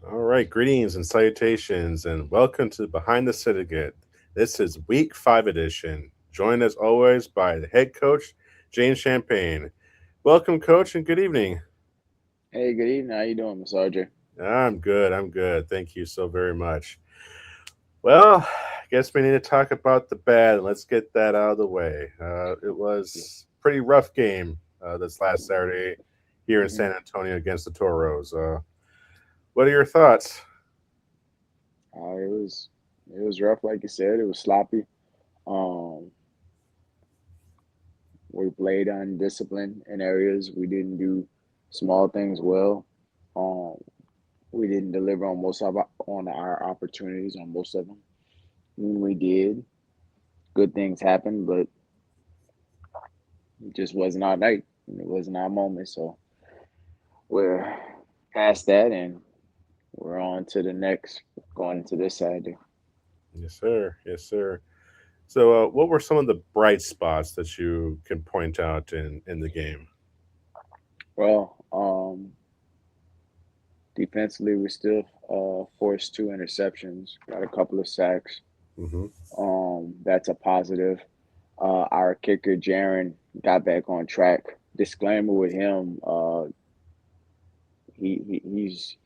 All right, greetings and salutations, and welcome to Behind the Syndicate. This is Week 5 edition, joined as always by the head coach, James Champagne. Welcome, coach, and good evening. Hey, good evening. How you doing, Miss Archer? I'm good, I'm good. Thank you so very much. Well, I guess we need to talk about the bad. Let's get that out of the way. It Yeah. was a pretty rough game this last Saturday here in hmm San Antonio against the Toros. What are your thoughts? it was rough, like you said. It was sloppy. Um, we played undisciplined in areas. We didn't do small things well. Um, we didn't deliver on on our opportunities on most of them. When we did, good things happened, but it just wasn't our night. It wasn't our moment. So we're past that, and we're on to the next. Going into this Saturday. Yes, sir. Yes, sir. So, what were some of the bright spots that you can point out in the game? Well, defensively, we still forced two interceptions, got a couple of sacks. Hmm. That's a positive. Our kicker Jaron got back on track. Disclaimer with him,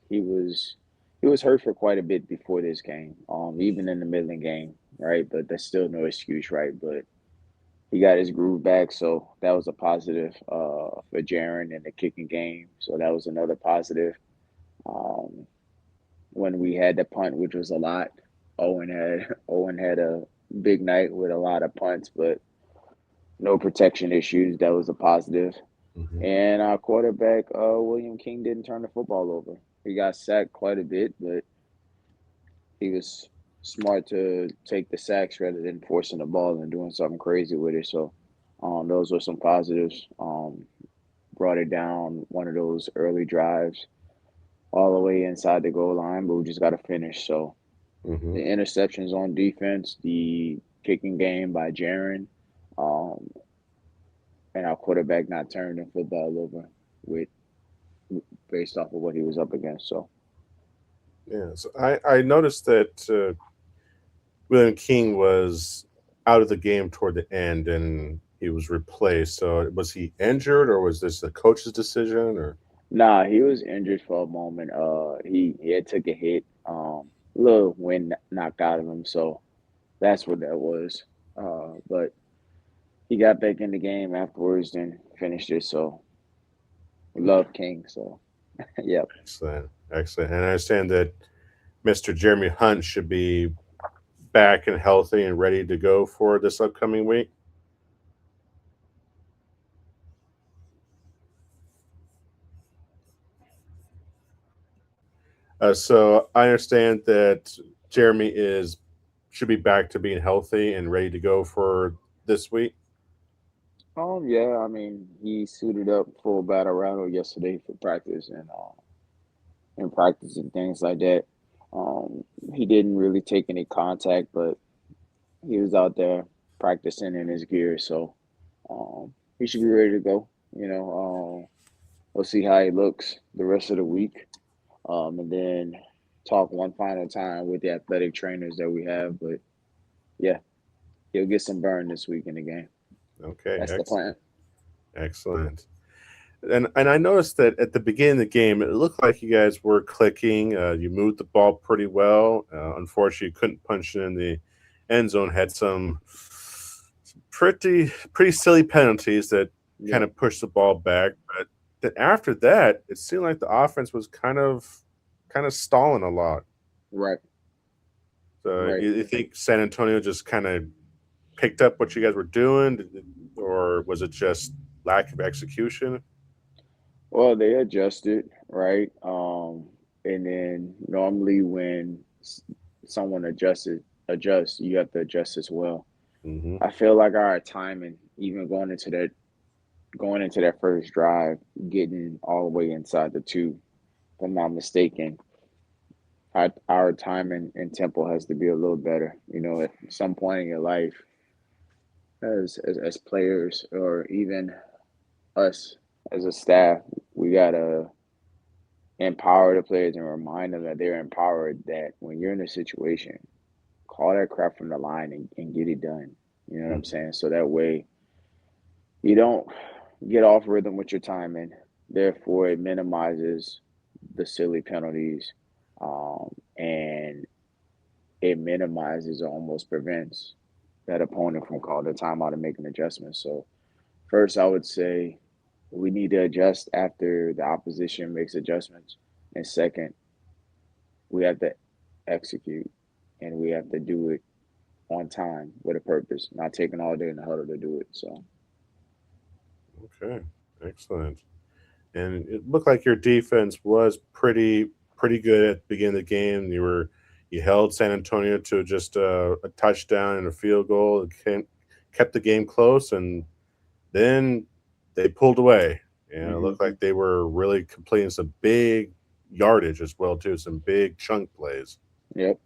he was hurt for quite a bit before this game. Even in the middle of the game, right? But that's still no excuse, right? But he got his groove back, so that was a positive for Jaron in the kicking game. So that was another positive. Um, when we had the punt, which was a lot. Owen had a big night with a lot of punts, but no protection issues. That was a positive. Hmm. And our quarterback, William King, didn't turn the football over. He got sacked quite a bit, but he was smart to take the sacks rather than forcing the ball and doing something crazy with it. So, those were some positives. Brought it down one of those early drives all the way inside the goal line, but we just got to finish. So, Hmm. the interceptions on defense, the kicking game by Jaron, um, and our quarterback not turning the football over with based off of what he was up against. So Yeah. So I noticed that William King was out of the game toward the end, and he was replaced. So, was he injured, or was this the coach's decision? Or nah, he was injured for a moment. He had took a hit, a little wind knocked out of him. So that's what that was. But he got back in the game afterwards and finished it. So we love King. So yep. excellent, excellent. And I understand that Mr. Jeremy Hunt should be back and healthy and ready to go for this upcoming week. So I understand that Jeremy is should be back to being healthy and ready to go for this week. Yeah. I mean, he suited up for battle rattle yesterday for practice and practice and things like that. Um, he didn't really take any contact, but he was out there practicing in his gear, so he should be ready to go. We'll see how he looks the rest of the week, and then talk one final time with the athletic trainers that we have. But yeah, he'll get some burn this week in the game. Okay, That's the plan. excellent, excellent. And I noticed that at the beginning of the game, it looked like you guys were clicking. You moved the ball pretty well. Unfortunately, you couldn't punch it in the end zone. Had some pretty silly penalties that kind Yep. of pushed the ball back. But then after that, it seemed like the offense was kind of stalling a lot. Right. So Right. you think San Antonio just kind of picked up what you guys were doing, or was it just lack of execution? Well, they adjusted, right? And then normally when someone adjusts, you have to adjust as well. Hmm. I feel like our timing, even going into that first drive, getting all the way inside the two, if I'm not mistaken, our timing and tempo has to be a little better. At some point in your life, as players or even us as a staff, we gotta empower the players and remind them that they're empowered. That when you're in a situation, call that crap from the line and get it done. You know what I'm Mhm. saying? So that way you don't get off rhythm with your timing. Therefore, it minimizes the silly penalties, and it minimizes or almost prevents that opponent from calling a timeout and making adjustments. So, first, I would say we need to adjust after the opposition makes adjustments. And second, we have to execute and we have to do it on time with a purpose, not taking all day in the huddle to do it. So, Okay, excellent. And it looked like your defense was pretty good at the beginning of the game. You held San Antonio to just a touchdown and a field goal. Kept the game close, and then they pulled away. And it hmm looked like they were really completing some big yardage as well too, some big chunk plays. yep.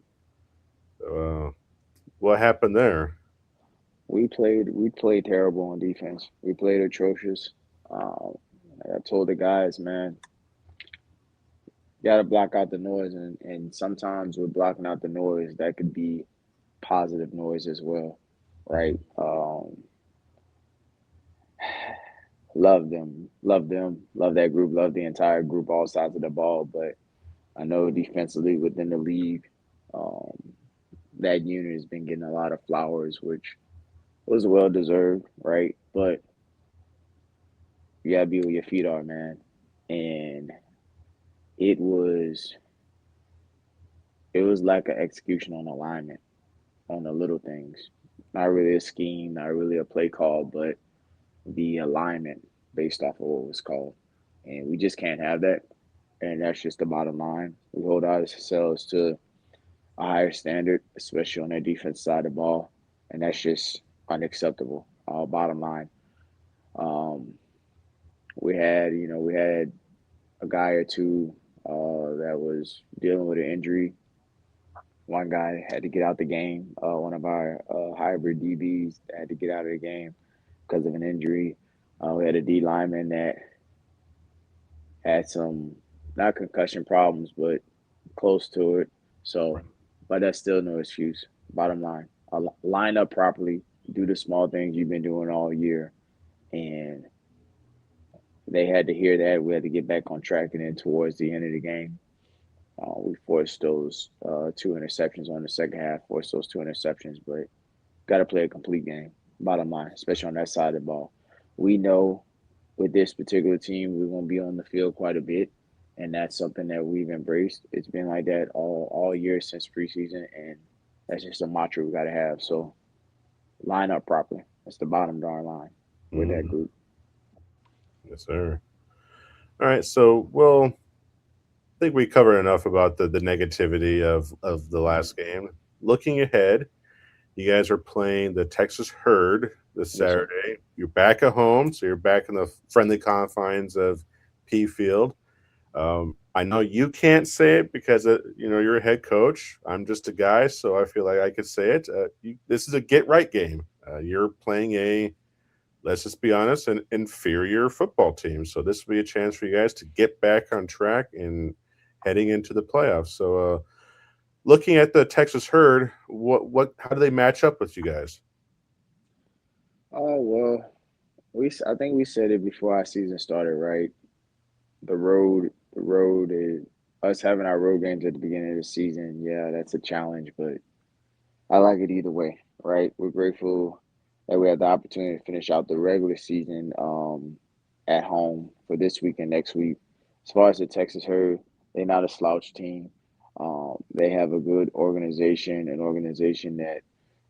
So, what happened there? We played terrible on defense. We played atrocious. Um, I told the guys, man, you gotta block out the noise, and sometimes with blocking out the noise, that could be positive noise as well, Mhm. right? Love them, love that group, love the entire group, all sides of the ball. But I know defensively within the league, um, that unit has been getting a lot of flowers, which was well deserved, right? But you gotta be where your feet are, man. And it was it was like an execution on alignment on the little things. Not really a scheme, not really a play call, but the alignment based off of what was called. And we just can't have that. And that's just the bottom line. We hold ourselves to a higher standard, especially on that defense side of the ball. And that's just unacceptable. Bottom line. Um, we had a guy or two that was dealing with an injury. One guy had to get out the game. One of our hybrid DBs had to get out of the game because of an injury. We had a D lineman that had some not concussion problems, but close to it. So, but that's still no excuse. Bottom line, line up properly, do the small things you've been doing all year, and they had to hear that. We had to get back on track, and then towards the end of the game, we forced those two interceptions on the second half. Forced those two interceptions, but got to play a complete game. Bottom line, especially on that side of the ball, we know with this particular team, we're going to be on the field quite a bit, and that's something that we've embraced. It's been like that all year since preseason, and that's just a mantra we got to have. So line up properly. That's the bottom darn line with that Mhm. group. Yes, sir. All right, so I think we covered enough about the negativity of the Mhm. last game. Looking ahead, you guys are playing the Texas Herd this Yes, sir. Saturday. You're back at home, so you're back in the friendly confines of P Field. I know you can't say it because you're a head coach. I'm just a guy, so I feel like I could say it. This is a get right game. You're playing a, let's just be honest, an inferior football team. So this will be a chance for you guys to get back on track and heading into the playoffs. So looking at the Texas Herd, how do they match up with you guys? Oh well, I think we said it before our season started, right? The road is us having our road games at the beginning of the season. Yeah, that's a challenge, but I like it either way, right? We're grateful that we had the opportunity to finish out the regular season at home for this week and next week. As far as the Texas Herd, they're not a slouch team. They have a good organization, an organization that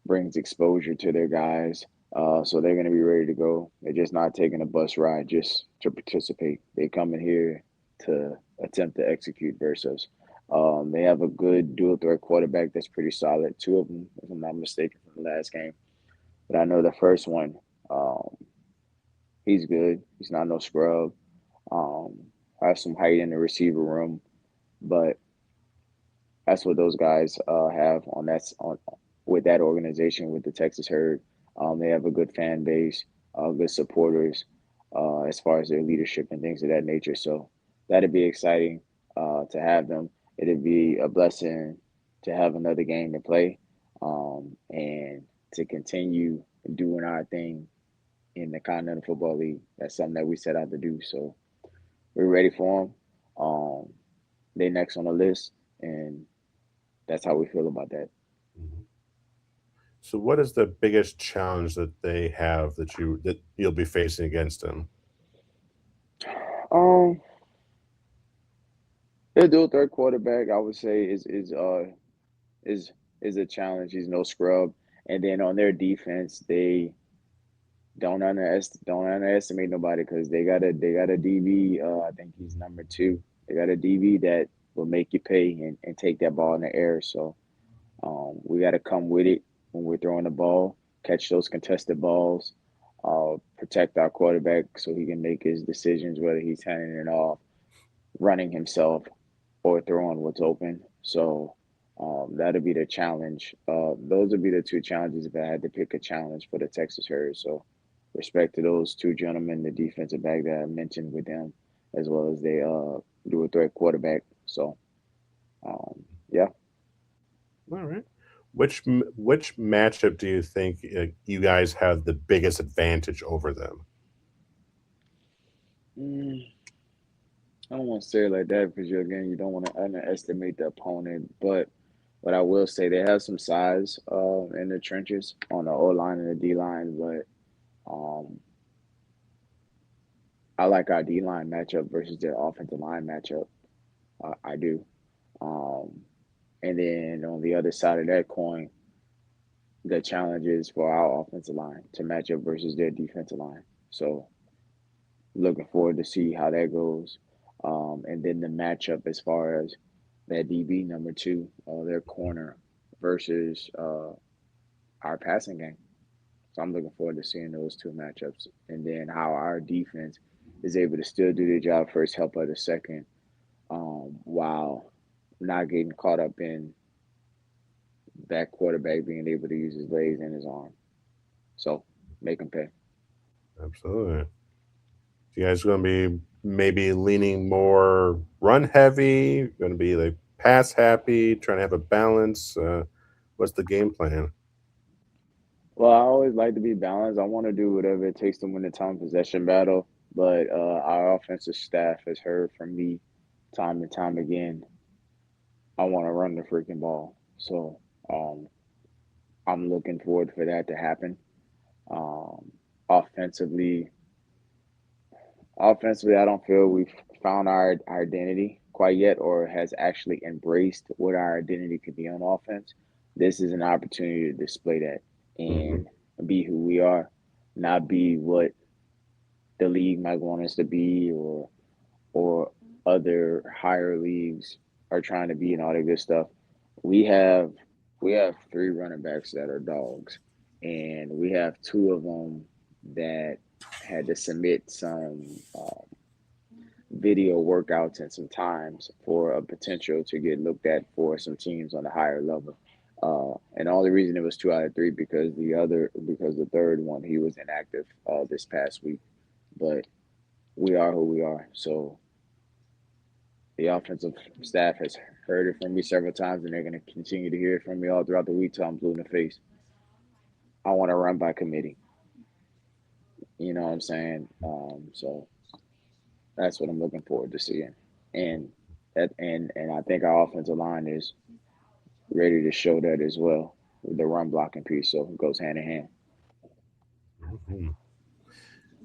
brings exposure to their guys. So they're going to be ready to go. They're just not taking a bus ride just to participate. They come in here to attempt to execute versus they have a good dual threat quarterback that's pretty solid. Two of them, if I'm not mistaken, from the last game. But I know the first one, um, he's good. He's not no scrub. Um, has some height in the receiver room, but that's what those guys have on with that organization with the Texas Herd. They have a good fan base, good supporters as far as their leadership and things of that nature. So that'd be exciting. to have them. It'd be a blessing to have another game to play, and to continue doing our thing in the Continental Football League. That's something that we set out to do. So we're ready for them. They next on the list, and that's how we feel about that. Mhm. So, what is the biggest challenge that they have that you'll be facing against them? Um, their dual threat quarterback, I would say, is is a challenge. He's no scrub. And then on their defense, they don't underestimate nobody because they got a DB. I think he's number two. They got a DB that will make you pay and take that ball in the air. So we got to come with it when we're throwing the ball, catch those contested balls, protect our quarterback so he can make his decisions whether he's handing it off, running himself, or throwing what's open. So that'll be the challenge. Those would be the two challenges if I had to pick a challenge for the Texas Herd. So respect to those two gentlemen, the defensive back that I mentioned with them, as well as they do a threat quarterback. So yeah. All right. Which matchup do you think you guys have the biggest advantage over them? Mm, I don't want to say it like that because you don't want to underestimate the opponent. But what I will say, they have some size in the trenches on the O line and the D line. But um, I like our D line matchup versus their offensive line matchup. I do. Um, and then on the other side of that coin, the challenge is for our offensive line to match up versus their defensive line. So looking forward to see how that goes. And then the matchup as far as that DB number two, their corner versus our passing game. So I'm looking forward to seeing those two matchups, and then how our defense is able to still do their job first, help out the second, while not getting caught up in that quarterback being able to use his legs and his arm. So make them pay. Absolutely. You guys going to be maybe leaning more run heavy? Going to be like pass happy? Trying to have a balance? What's the game plan? Well, I always like to be balanced. I want to do whatever it takes to win the time possession battle, but our offensive staff has heard from me time and time again. I want to run the freaking ball. So um, I'm looking forward for that to happen. Um, offensively, offensively, I don't feel we've found our identity quite yet, or has actually embraced what our identity could be on offense. This is an opportunity to display that Hmm. and be who we are, not be what the league might want us to be, or other higher leagues are trying to be, and all that good stuff. We have we have three running backs that are dogs, and we have two of them that had to submit some video workouts and some times for a potential to get looked at for some teams on the higher level. And the only reason it was two out of three because the third one he was inactive this past week. But we are who we are. So the offensive staff has heard it from me several times, and they're going to continue to hear it from me all throughout the week till I'm blue in the face. I want to run by committee. You know what I'm saying? So that's what I'm looking forward to seeing, and and I think our offensive line is ready to show that as well with the run blocking piece. So it goes hand in hand. Hmm.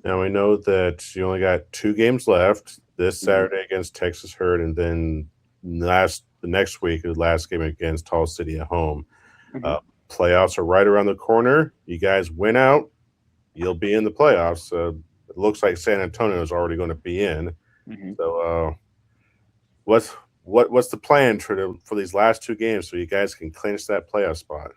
Now we know that you only got two games left this Hmm. Saturday against Texas Herd, and then the next week, the last game against Tall City at home. Hmm. Uh, Playoffs are right around the corner. You guys win out, you'll be in the playoffs. It looks like San Antonio is already going to be in. Hmm. So, what's what's the plan for these last two games so you guys can clinch that playoff spot?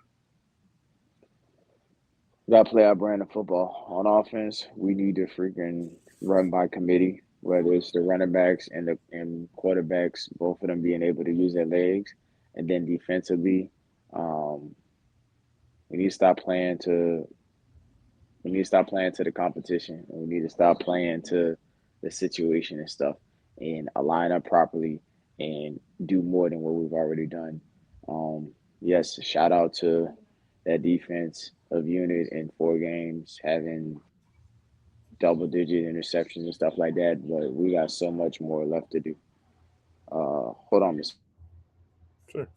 Got to play our brand of football. On offense, we need to freaking run by committee, whether it's the running backs and the and quarterbacks, both of them being able to use their legs. And then defensively, um, we need to stop playing to we need to stop playing to the competition, and we need to stop playing to the situation and stuff, and align up properly and do more than what we've already done. Yes, shout out to that defense of unit in 4 games, having double digit interceptions and stuff like that. But we got so much more left to do. Hold on a second. Sure.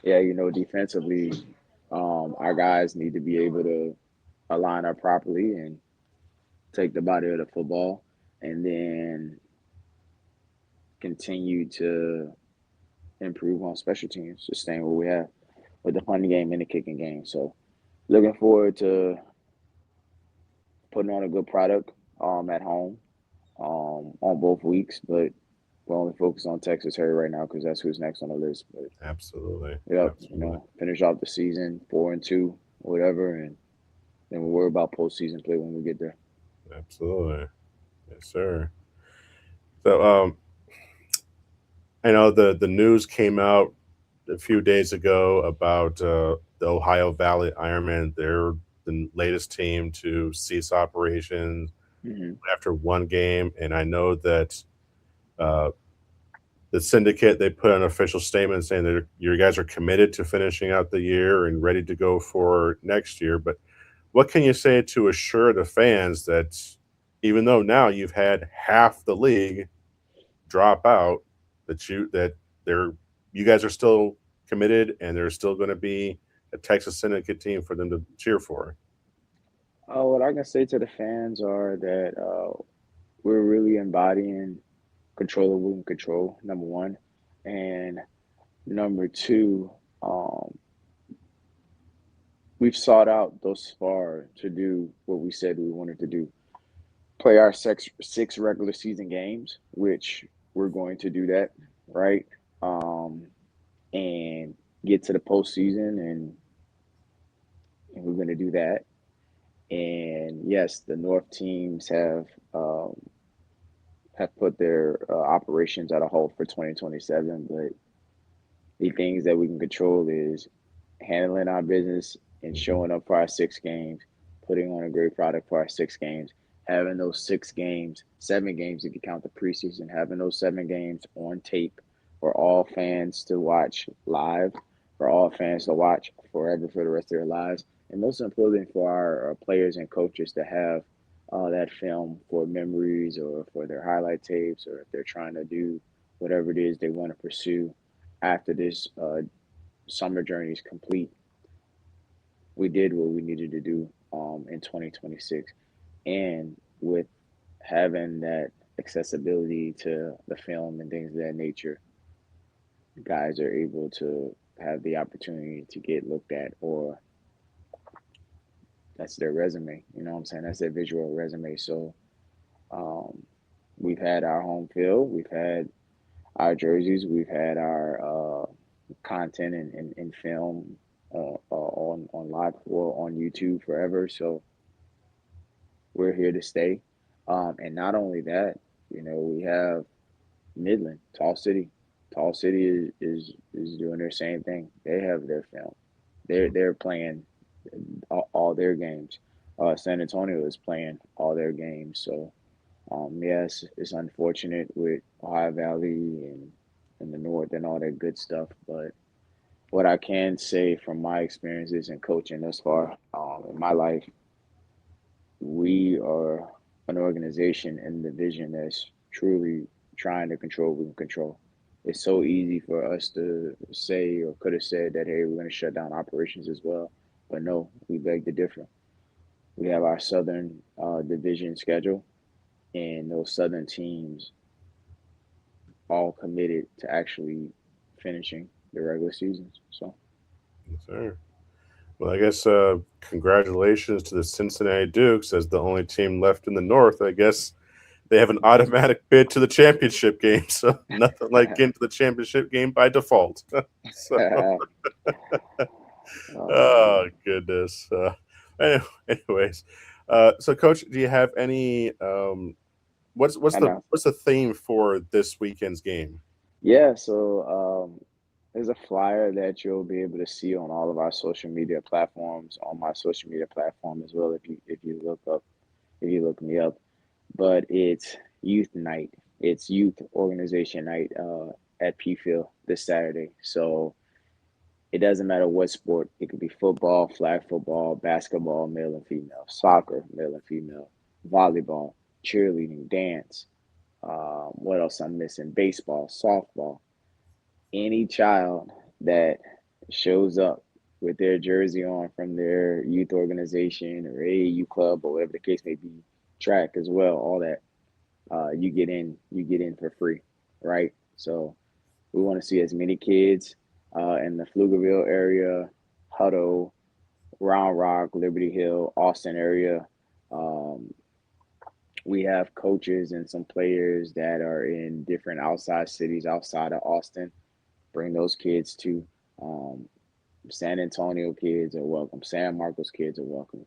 Yeah, defensively, our guys need to be able to align up properly and take the body of the football, and then continue to improve on special teams, sustain what we have with the punting game and the kicking game. So looking forward to putting on a good product at home on both weeks, but we're only focused on Texas Harry right now because that's who's next on the list. But Absolutely. yep, Absolutely. finish off the season 4-2, whatever, and then we'll worry about postseason play when we get there. Absolutely. Yes, sir. So, I know the news came out a few days ago about the Ohio Valley Ironman. They're the latest team to cease operations Hmm. after one game, and I know that uh, the syndicate they put an official statement saying that you guys are committed to finishing out the year and ready to go for next year. But what can you say to assure the fans that even though now you've had half the league drop out, that they're you guys are still committed and there's still going to be a Texas Syndicate team for them to cheer for? What I can say to the fans are that we're really embodying control what we can control, number one. And number two, um, we've sought out thus far to do what we said we wanted to do. Play our six regular season games, which we're going to do that, right? Um, and get to the postseason, and we're going to do that. And yes, the North teams um, have put their operations at a halt for 2027, but the things that we can control is handling our business and Hmm. showing up for our 6 games, putting on a great product for our 6 games, having those 6 games, 7 games if you count the preseason, having those 7 games on tape for all fans to watch live, for all fans to watch forever for the rest of their lives, and most importantly for our players and coaches to have that film for memories or for their highlight tapes, or if they're trying to do whatever it is they want to pursue after this summer journey is complete. We did what we needed to do in 2026. And with having that accessibility to the film and things of that nature, guys are able to have the opportunity to get looked at, or that's their resume. You know what I'm saying? That's their visual resume. So um, we've had our home field, we've had our jerseys, we've had our content and film on live or on YouTube forever. So we're here to stay. And not only that, we have Midland, Tall City. Tall City is doing their same thing. They have their film. They're playing all their games. San Antonio is playing all their games. So yes, it's unfortunate with Ohio Valley and the North and all that good stuff. But what I can say from my experiences in coaching thus far in my life, we are an organization and division that's truly trying to control what we can control. It's so easy for us to say or could have said that, hey, we're going to shut down operations as well. But no, we beg to differ. We have our Southern division schedule, and those Southern teams all committed to actually finishing the regular seasons. So, Yes, sir. Well, I guess congratulations to the Cincinnati Dukes as the only team left in the North. I guess they have an automatic bid to the championship game, so nothing like getting to the championship game by default. So, oh man. goodness. Anyways, so Coach, do you have any? What's I the know. what's the theme for this weekend's game? Yeah, so there's a flyer that you'll be able to see on all of our social media platforms, on my social media platform as well. If you look me up, but it's youth night. It's youth organization night at PFIL this Saturday. So it doesn't matter what sport. It could be football, flag football, basketball, male and female, soccer, male and female, volleyball, cheerleading, dance. What else I'm missing? Baseball, softball. Any child that shows up with their jersey on from their youth organization or AAU club or whatever the case may be, track as well, all that, you get in for free, right? So we want to see as many kids in the Pflugerville area, Hutto, Round Rock, Liberty Hill, Austin area. Um, we have coaches and some players that are in different outside cities outside of Austin. Bring those kids to um, San Antonio kids are welcome. San Marcos kids are welcome.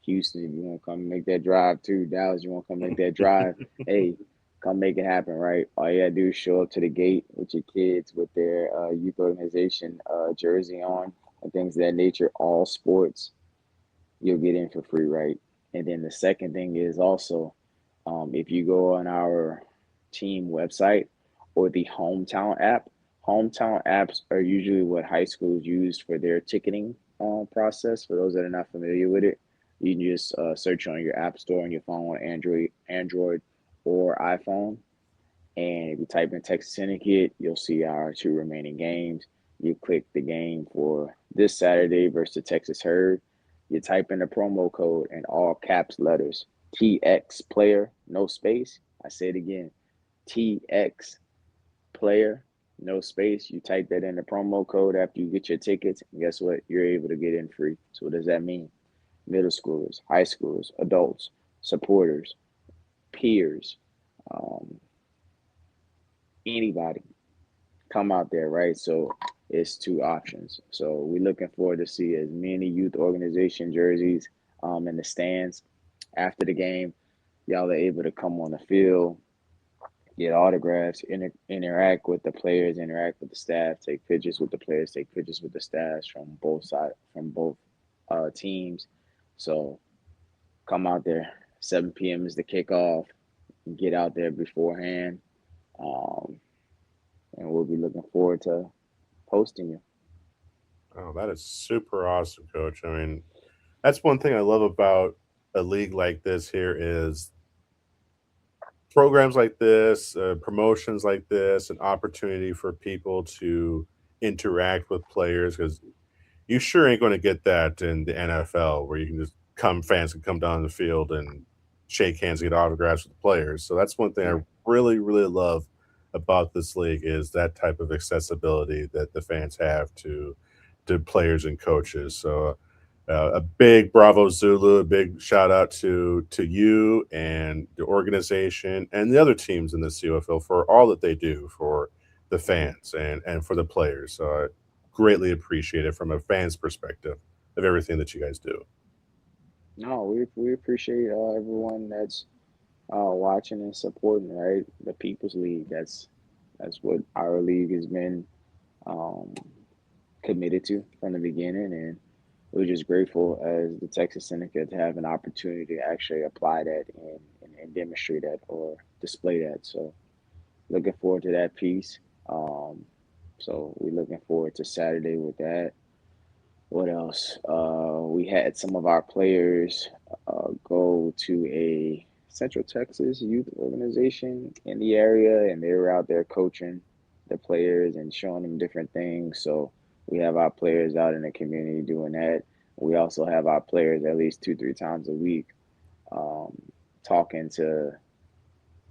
Houston, if you want to come make that drive too. Dallas, you want to come make that drive. Hey, come make it happen, right? All you gotta do is show up to the gate with your kids with their youth organization jersey on and things of that nature. All sports, you'll get in for free, right? And then the second thing is also, if you go on our team website or the hometown apps are usually what high schools use for their ticketing process. For those that are not familiar with it, you can just search on your app store on your phone on Android or iPhone, and if you type in Texas Syndicate, you'll see our two remaining games. You click the game for this Saturday versus the Texas Herd. You type in the promo code in all caps letters TX player, no space. I say it again TX player, no space. You type that in the promo code after you get your tickets. And guess what? You're able to get in free. So, what does that mean? Middle schoolers, high schoolers, adults, supporters, peers, um, anybody come out there, right? So it's two options. So we're looking forward to see as many youth organization jerseys in the stands after the game. Y'all are able to come on the field, get autographs, interact with the players, interact with the staff, take pictures with the players, take pictures with the staffs from both teams. So come out there. 7 p.m. is the kickoff. Get out there beforehand, um, and we'll be looking forward to hosting you. Oh, that is super awesome, Coach. I mean, that's one thing I love about a league like this here is programs like this, promotions like this, an opportunity for people to interact with players because you sure ain't going to get that in the NFL where you can just fans can come down the field and shake hands, get autographs with the players. So that's one thing I Yeah. really, really love about this league is that type of accessibility that the fans have to players and coaches. So a big bravo Zulu, a big shout out to you and the organization and the other teams in the COFL for all that they do for the Mhm. fans and for the players. So I greatly appreciate it from a fan's perspective of everything that you guys do. No, we appreciate everyone that's watching and supporting, right? The People's League. That's what our league has been um, committed to from the beginning, and we're just grateful as the Texas Syndicate to have an opportunity to actually apply that and demonstrate that or display that. So looking forward to that piece. Um, so we're looking forward to Saturday with that. What else? We had some of our players go to a Central Texas youth organization in the area, and they were out there coaching the players and showing them different things. So we have our players out in the community doing that. We also have our players at least 2, 3 times a week um, talking to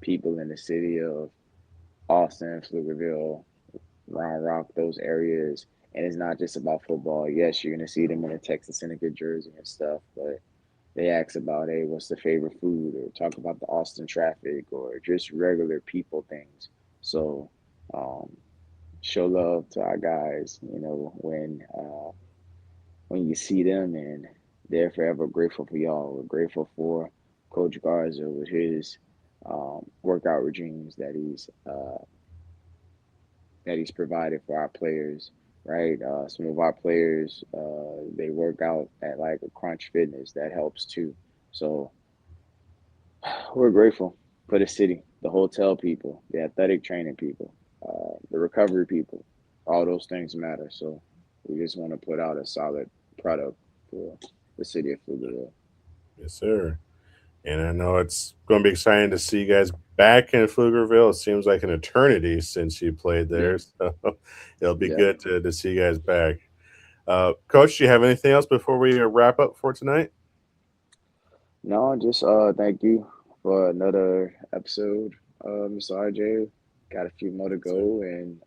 people in the city of Austin, Pflugerville, Round Rock, those areas. And it's not just about football. Yes, you're gonna see them in a Texas Syndicate jersey and stuff, but they ask about, hey, what's the favorite food, or talk about the Austin traffic, or just regular people things. So, um, show love to our guys. When you see them, and they're forever grateful for y'all. We're grateful for Coach Garza with his workout regimes that he's provided for our players, right? Some of our players, they work out at like a Crunch Fitness that helps too. So we're grateful. for the city, the hotel people, the athletic training people, the recovery people. All those things matter. So we just want to put out a solid product for the city of Pflugerville. Yes, sir. And I know it's going to be exciting to see you guys back in Pflugerville. It seems like an eternity since you played Yeah, there. So it'll be yeah. good to see you guys back. Coach, do you have anything else before we wrap up for tonight? No, just thank you for another episode, Mr. RJ. Got a few more to Sir. go, and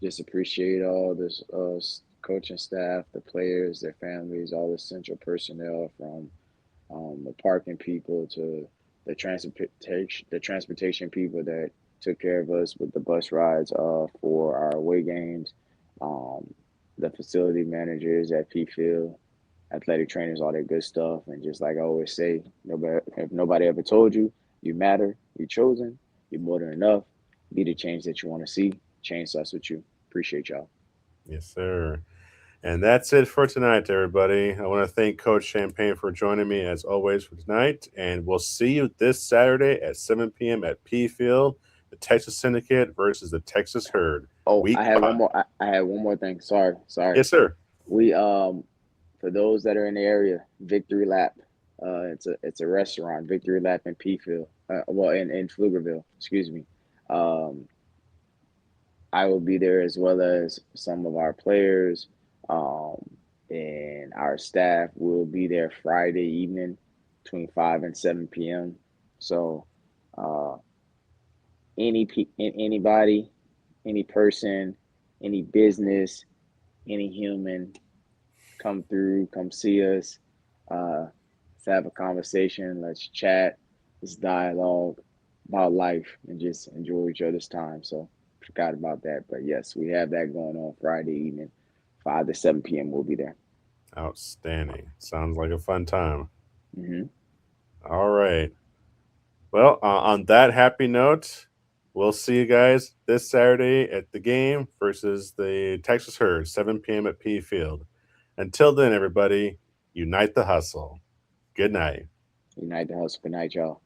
just appreciate all this coaching staff, the players, their families, all the central personnel from the parking people to the transportation people that took care of us with the bus rides for our away games, um, the facility managers at P Field, athletic trainers, all that good stuff. And just like I always say, nobody if nobody ever told you you matter, you're chosen, you're more than enough. Be the change that you want to see. Change starts with you. Appreciate y'all. Yes, sir. And that's it for tonight, everybody. I want to thank Coach Champagne for joining me as always for tonight. And we'll see you this Saturday at 7 p.m. at P Field, the Texas Syndicate versus the Texas Herd. Oh, Week I had one 5. more. I had one more thing. Sorry. Yes, sir. We for those that are in the area, Victory Lap. It's a restaurant, Victory Lap in Peafield. Well, in Pflugerville, excuse me. Um, I will be there as well as some of our players, um, and our staff will be there Friday evening between 5 and 7 p.m. So, uh, anybody, any person, any business, any human, come through, come see us. Let's have a conversation. Let's chat. Let's dialogue about life and just enjoy each other's time. So forgot about that, but yes, we have that going on Friday evening, 5 to 7 p.m. We'll be there. Outstanding. Sounds like a fun time. Hmm. All right. Well, on that happy note, we'll see you guys this Saturday at the game versus the Texas Herd, 7 p.m. at P Field. Until then, everybody, unite the hustle. Good night. Unite the hustle. Good night, y'all.